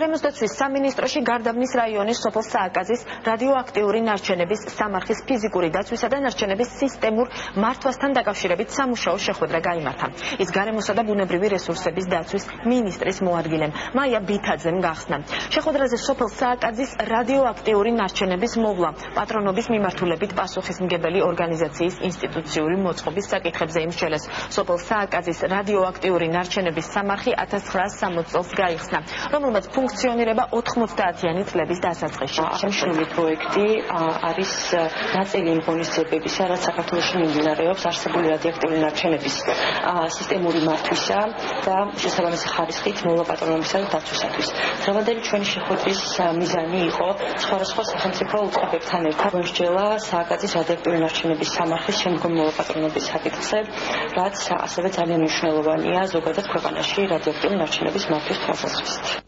გარემოსდაცვის სამინისტროში გარდაბნის რაიონის სოფელ სააკაძის რადიოაქტიური ნარჩენების სამარხის ფიზიკური დაცვისა და ნარჩენების სისტემურ მართვასთან დაკავშირებით სამუშაო შეხვედრა გაიმართა. ის გარემოსა და ბუნებრივი რესურსების დაცვის მინისტრის მოადგილემ მაია ბითაძემ გახსნა. შეხვედრაზე სოფელ სააკაძის რადიოაქტიური ნარჩენების მოვლა, პატრონობის მიმართულებით პასუხისმგებელი ორგანიზაციის ინსტიტუციური მოწყობის საკითხებზე იმსჯელეს. სოფელ სააკაძის რადიოაქტიური ნარჩენების სამარხი 1960 წელს გაიხსნა, რომელმაც ფუნქციონირება 90-იანი წლების დასაწყისში. აღნიშნული პროექტი არის ნაწილი იმ ღონისძიებებისა, რაც საქართველოში მიმდინარეობს არსებული რადიოაქტიური ნარჩენების სისტემური მართვისა და შესაბამისი ხარისხით მოვლა-პატრონებისა და დაცვისათვის. დღევანდელი ჩვენი შეხვედრის მიზანი იყო სხვადასხვა სახელმწიფო უწყებებთან ერთად მოსჯელა სააკაძის რადიოაქტიური ნარჩენების სამარხის შემდგომი მოვლა-პატრონების საკითხზე, რაც ასევე ძალიან მნიშვნელოვანია ზოგადად ქვეყანაში რადიოაქტიური ნარჩენების მართვის თვალსაზრისით.